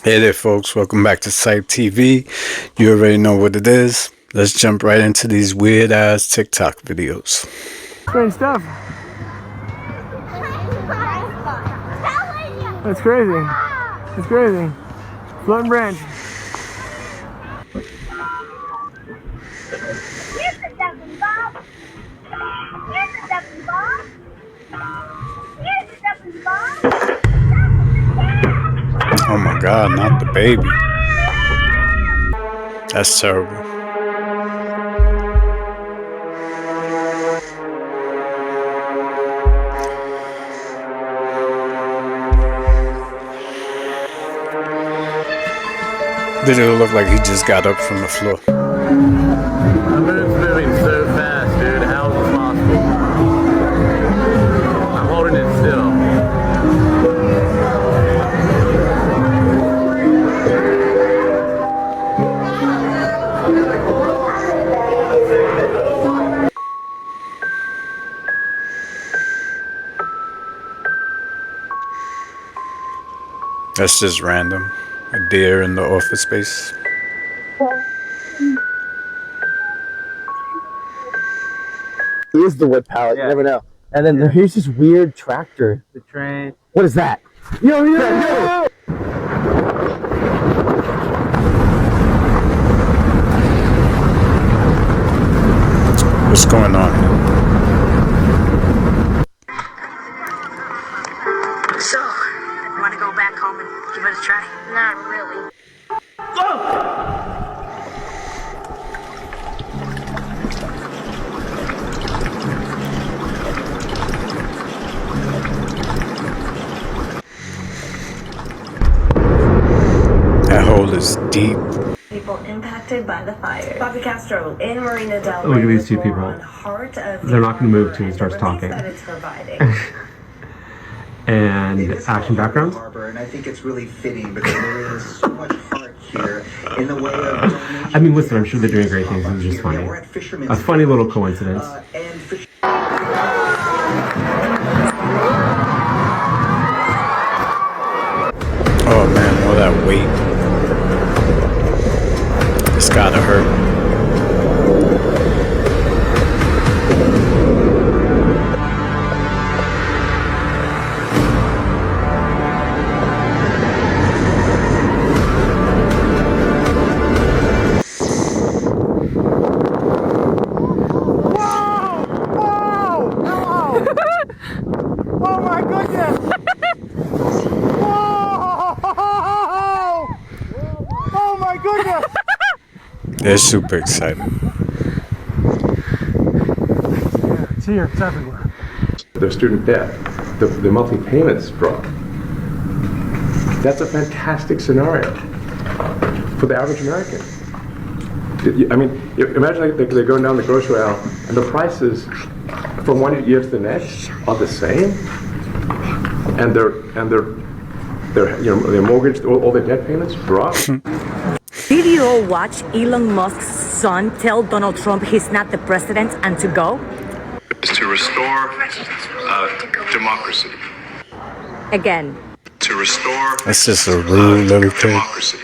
Hey there, folks. Welcome back to CYPTV. You already know what it is. Let's jump right into these weird ass TikTok videos. Strange stuff. That's crazy. That's crazy. Floating branch. Here's the dumpling Bob. Here's the dumpling Bob. Here's the dumpling Bob. Oh my god, not the baby. That's terrible. Video look like he just got up from the floor. The moon's moving so fast, dude. How is it possible? I'm holding it still. That's just random. A deer in the office space. It is the wood pallet. You never know. And then here's this weird tractor. The train. What is that? Yo! What's going on? So, you want to go back home and give it a try? Not really. That hole is deep. People impacted by the fire. Bobby Castro in Marina Del Rey. Look at these two people. They're not going to move till he starts talking. And action background. And I think it's really fitting because there is so much heart here in the way of. I mean, listen, I'm sure they're doing great things. It was just funny. A funny little coincidence. Oh man, all that weight. It's gotta hurt. Oh my goodness! Whoa! Oh my goodness! They're super excited. It's here, it's everywhere. Their student debt, the monthly payments drop. That's a fantastic scenario for the average American. I mean, imagine like they're going down the grocery aisle and the prices from one year to the next are the same, and their mortgage, all their debt payments drop. Did you all watch Elon Musk's son tell Donald Trump he's not the president and to go? Is to restore democracy. Again. To restore That's just a rude little kid. democracy.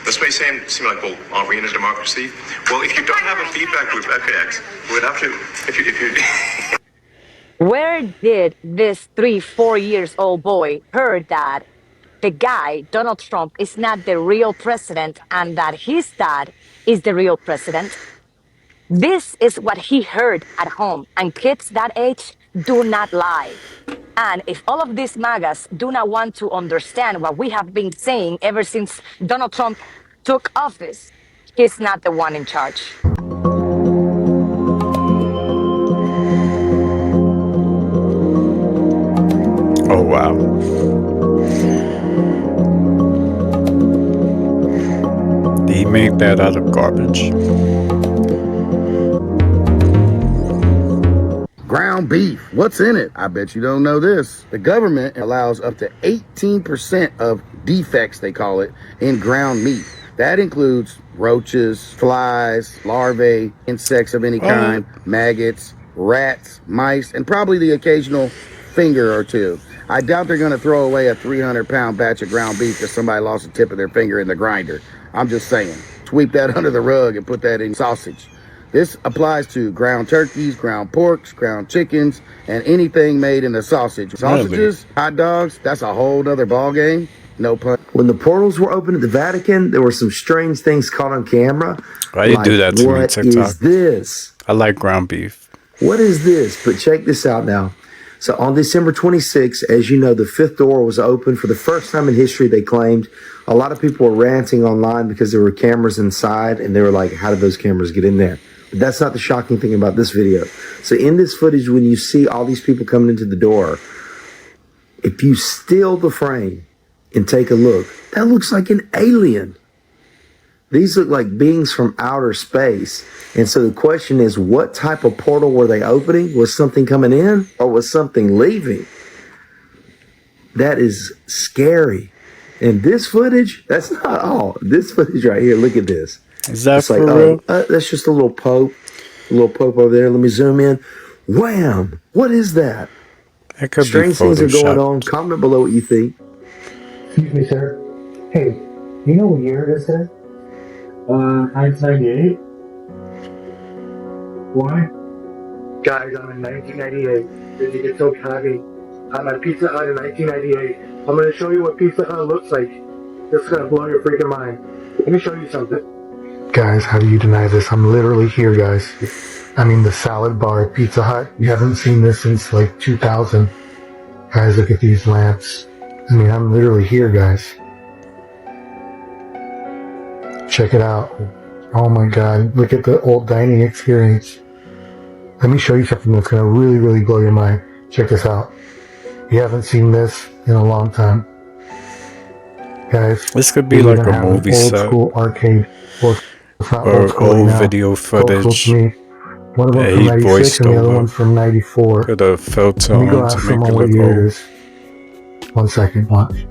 This may seem like, well, aren't we in a democracy? Well, if you don't have a feedback loop, FAX, we'd have to, if you Where did this 3-4 years old boy heard that the guy, Donald Trump, is not the real president and that his dad is the real president? This is what he heard at home, and kids that age do not lie. And if all of these MAGAs do not want to understand what we have been saying ever since Donald Trump took office, he's not the one in charge. Oh wow. Did he make that out of garbage? Ground beef. What's in it? I bet you don't know this. The government allows up to 18% of defects, they call it, in ground meat. That includes roaches, flies, larvae, insects of any kind, maggots, rats, mice, and probably the occasional finger or two. I doubt they're going to throw away a 300-pound batch of ground beef because somebody lost the tip of their finger in the grinder. I'm just saying. Sweep that under the rug and put that in sausage. This applies to ground turkeys, ground porks, ground chickens, and anything made in the sausage. Sausages, hot dogs, that's a whole nother ball game. No pun. When the portals were open at the Vatican, there were some strange things caught on camera. Why you do that to me, TikTok? What is this? I like ground beef. What is this? But check this out now. So on December 26th, as you know, the fifth door was open for the first time in history, they claimed. A lot of people were ranting online because there were cameras inside, and they were like, how did those cameras get in there? But that's not the shocking thing about this video. So in this footage, when you see all these people coming into the door, if you still the frame and take a look, that looks like an alien. These look like beings from outer space. And so the question is, what type of portal were they opening? Was something coming in or was something leaving? That is scary. And this footage, that's not all. This footage right here, look at this. Is that it's for like, real? That's just a little pope over there. Let me zoom in. Wham! What is that? That could Strange be things are going Photoshopped. on. Comment below what you think. Excuse me, sir. Hey, you know what year it is today? 1998. Why? Guys, I'm in 1998. Did you get so cocky? I'm at Pizza Hut in 1998. I'm gonna show you what Pizza Hut looks like. This is gonna blow your freaking mind. Let me show you something. Guys, how do you deny this? I'm literally here, guys. I mean, the salad bar at Pizza Hut. You haven't seen this since like 2000. Guys, look at these lamps. I mean, I'm literally here, guys. Check it out. Oh my god, look at the old dining experience. Let me show you something that's gonna really, really blow your mind. Check this out. You haven't seen this in a long time. Guys, This could be like a movie old set school arcade. Well, it's not or old school old now. video It's old school footage to me. One of them that from he 96 voiced and the other over. one from 94. Put a filter Let me go on ask to make someone it what look year it old. is. 1 second, watch.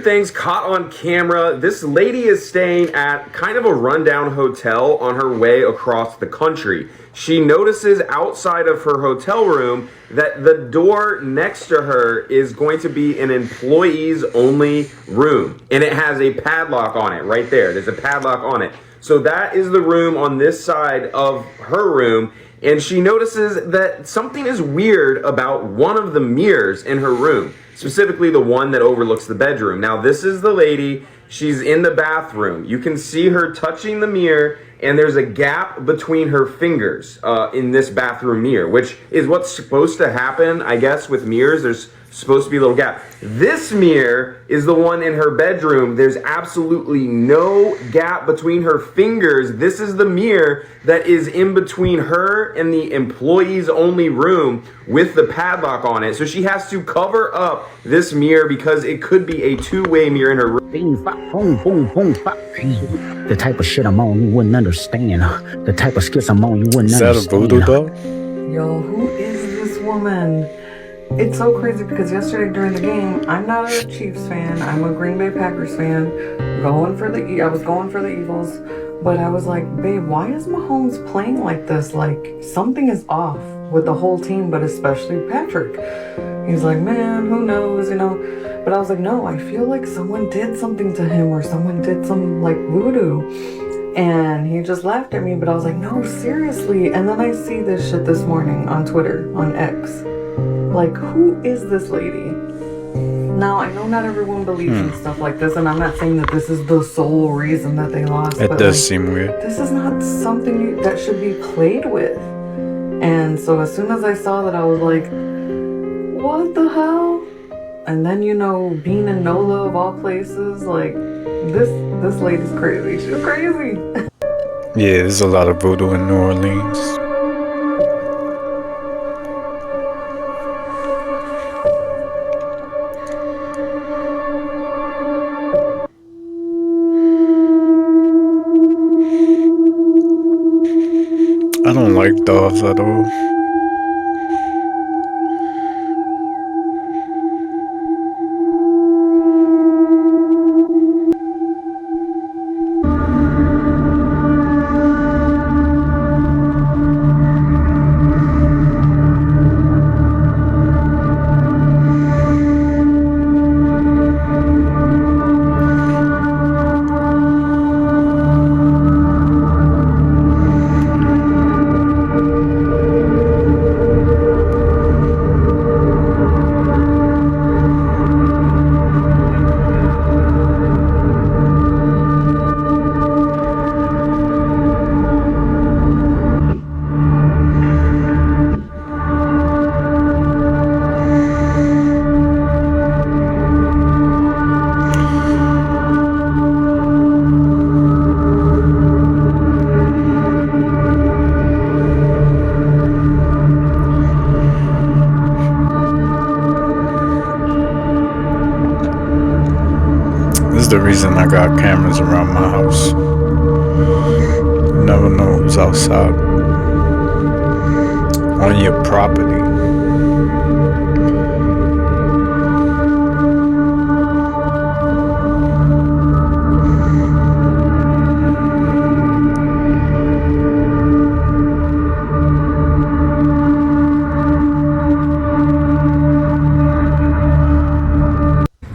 Things caught on camera. This lady is staying at kind of a rundown hotel on her way across the country. She notices outside of her hotel room that the door next to her is going to be an employees only room, and it has a padlock on it right there. There's a padlock on it. So that is the room on this side of her room, and she notices that something is weird about one of the mirrors in her room, specifically the one that overlooks the bedroom. Now, this is the lady. She's in the bathroom. You can see her touching the mirror, and there's a gap between her fingers in this bathroom mirror, which is what's supposed to happen, I guess, with mirrors. There's supposed to be a little gap. This mirror is the one in her bedroom. There's absolutely no gap between her fingers. This is the mirror that is in between her and the employees only room with the padlock on it. So she has to cover up this mirror because it could be a two-way mirror in her room. The type of shit I'm on, you wouldn't understand. The type of skits I'm on, you wouldn't understand. Is that a voodoo doll? Yo, who is this woman? It's so crazy because yesterday during the game, I'm not a Chiefs fan. I'm a Green Bay Packers fan. I was going for the Eagles, but I was like, babe, why is Mahomes playing like this? Like, something is off with the whole team, but especially Patrick. He's like, man, who knows, you know? But I was like, no, I feel like someone did something to him or someone did some, like, voodoo. And he just laughed at me, but I was like, no, seriously. And then I see this shit this morning on Twitter, on X. Like, who is this lady? Now, I know not everyone believes in stuff like this, and I'm not saying that this is the sole reason that they lost. It but does like, seem weird. this is not something that should be played with. And so as soon as I saw that, I was like, what the hell? And then, you know, being in NOLA of all places, like, this lady's crazy. She's crazy. Yeah, there's a lot of voodoo in New Orleans. I don't like dolls at all. the reason I got cameras around my house. You never know who's outside. On your property.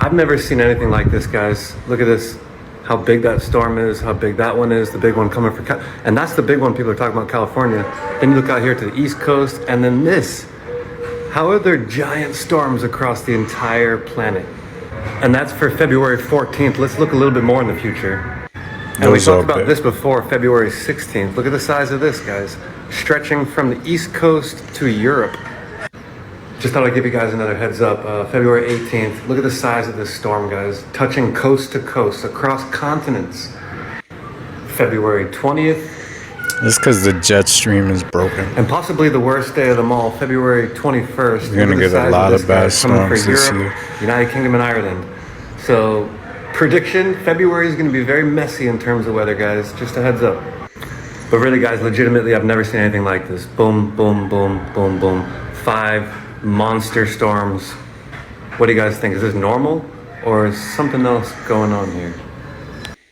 I've never seen anything like this, guys. Look at this. How big that storm is, how big that one is, the big one coming from and that's the big one people are talking about, California. Then you look out here to the East Coast, and then this. How are there giant storms across the entire planet? And that's for February 14th. Let's look a little bit more in the future. And we talked about this before, February 16th. Look at the size of this, guys. Stretching from the East Coast to Europe. Just thought I'd give you guys another heads up. February 18th, look at the size of this storm, guys. Touching coast to coast, across continents. February 20th. That's because the jet stream is broken. And possibly the worst day of them all, February 21st. You're going to get a lot of bad storms this year. United Kingdom and Ireland. So, prediction, February is going to be very messy in terms of weather, guys. Just a heads up. But really, guys, legitimately, I've never seen anything like this. Boom, boom, boom, boom, boom. 5 monster storms. What do you guys think? Is this normal or is something else going on here?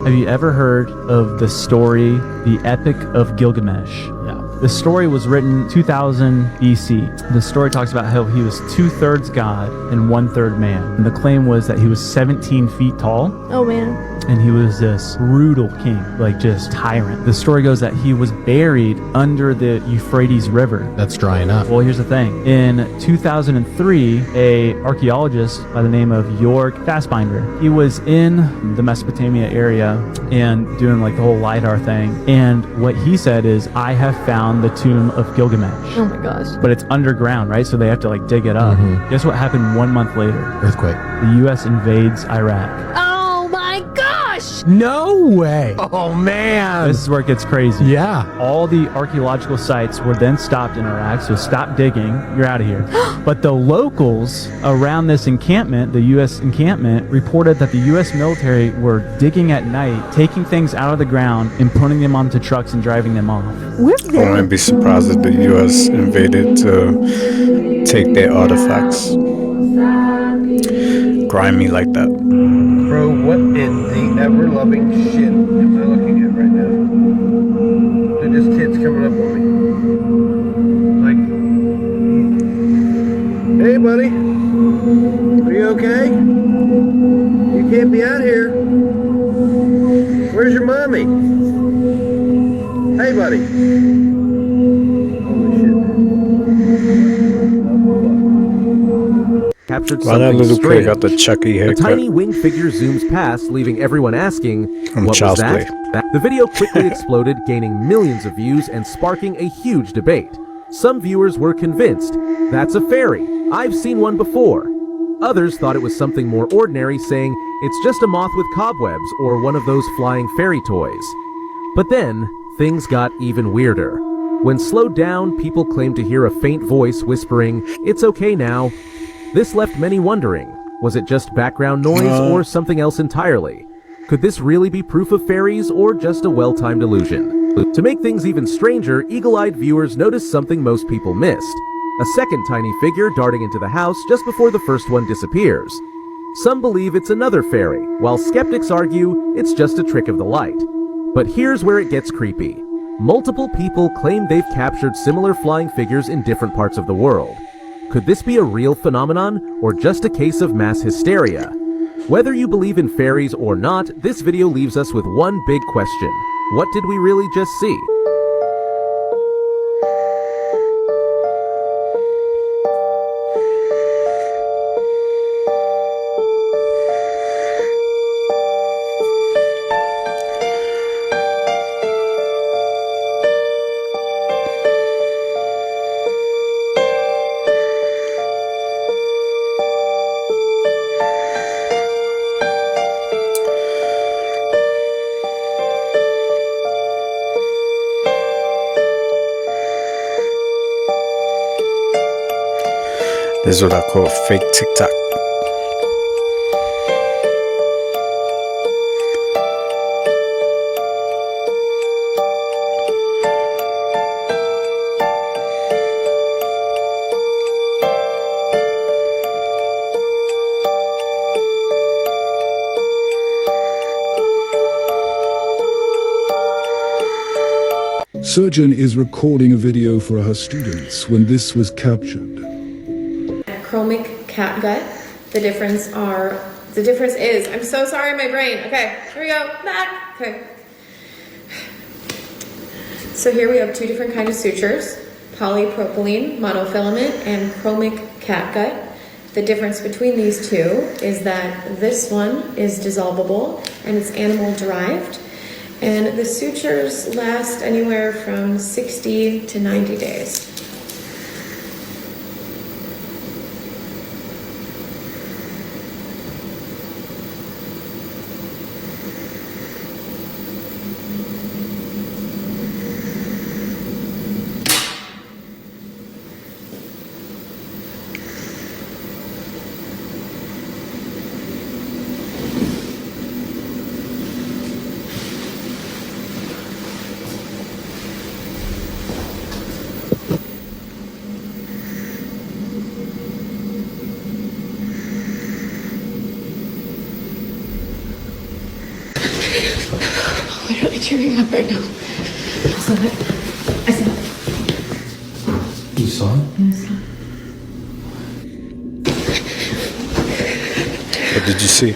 Have you ever heard of the story, the Epic of Gilgamesh? Yeah. The story was written 2000 BC. The story talks about how he was 2/3 God and 1/3 man. And the claim was that he was 17 feet tall. Oh man. And he was this brutal king, like just tyrant. The story goes that he was buried under the Euphrates River. That's drying up. Well, here's the thing. In 2003, a archaeologist by the name of Jörg Fassbinder, he was in the Mesopotamia area and doing like the whole LiDAR thing. And what he said is, I have found the tomb of Gilgamesh. Oh my gosh. But it's underground, right? So they have to like dig it up. Mhm. Guess what happened 1 month later? Earthquake. The U.S. invades Iraq. Oh my gosh! No way. Oh man. This is where it gets crazy. Yeah. All the archaeological sites were then stopped in Iraq, so stop digging, you're out of here. But the locals around this encampment, the U.S. encampment, reported that the U.S. military were digging at night, taking things out of the ground and putting them onto trucks and driving them off. I wouldn't be surprised if the U.S. invaded to take their artifacts. Grimy like that. Bro, what in the ever-loving shit am I looking at right now? Dude, this kid's coming up on me. Like, hey, buddy. Are you okay? You can't be out here. Where's your mommy? Hey, buddy. Holy shit, man. Captured Why that something little kid strange. got the Chucky A haircut? tiny winged figure zooms past, leaving everyone asking, From what was Child's that? Play. The video quickly exploded, gaining millions of views and sparking a huge debate. Some viewers were convinced, that's a fairy. I've seen one before. Others thought it was something more ordinary, saying, it's just a moth with cobwebs or one of those flying fairy toys. But then, things got even weirder. When slowed down, people claimed to hear a faint voice whispering, it's okay now. This left many wondering, was it just background noise or something else entirely? Could this really be proof of fairies or just a well-timed illusion? To make things even stranger, eagle-eyed viewers noticed something most people missed. A second tiny figure darting into the house just before the first one disappears. Some believe it's another fairy, while skeptics argue it's just a trick of the light. But here's where it gets creepy. Multiple people claim they've captured similar flying figures in different parts of the world. Could this be a real phenomenon, or just a case of mass hysteria? Whether you believe in fairies or not, this video leaves us with one big question. What did we really just see? This is what I call fake TikTok. surgeon is recording a video for her students when this was captured. Chromic catgut. The difference is, I'm so sorry, my brain. Okay, here we go, back. Okay. So here we have two different kinds of sutures, polypropylene monofilament and chromic catgut. The difference between these two is that this one is dissolvable and it's animal derived, and the sutures last anywhere from 60 to 90 days. Literally tearing up right now. I saw it. I saw it. You saw it? Yes. What did you see?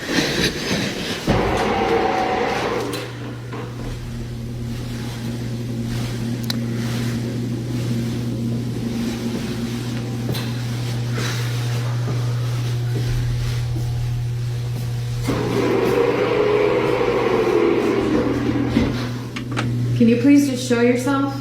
Can you please just show yourself?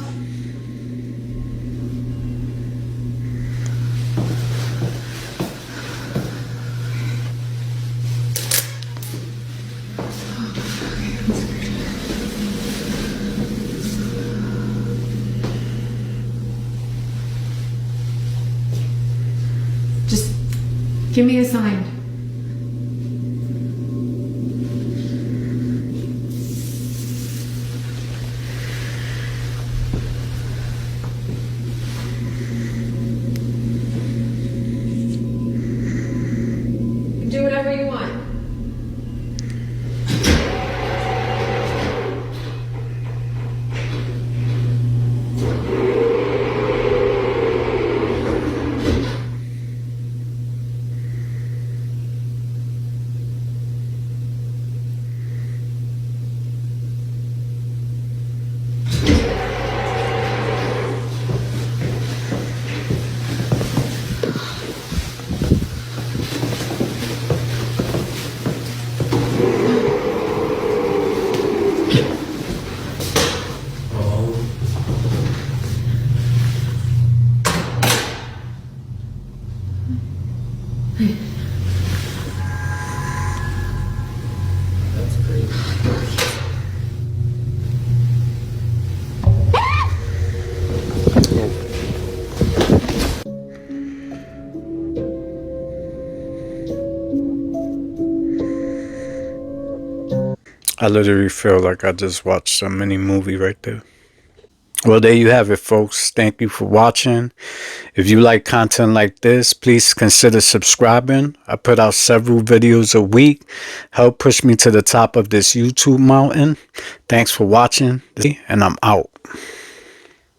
Just give me a sign. Do whatever you want. I literally feel like I just watched a mini movie right there. Well, there you have it, folks. Thank you for watching. If you like content like this, please consider subscribing. I put out several videos a week. Help push me to the top of this YouTube mountain. Thanks for watching, and I'm out.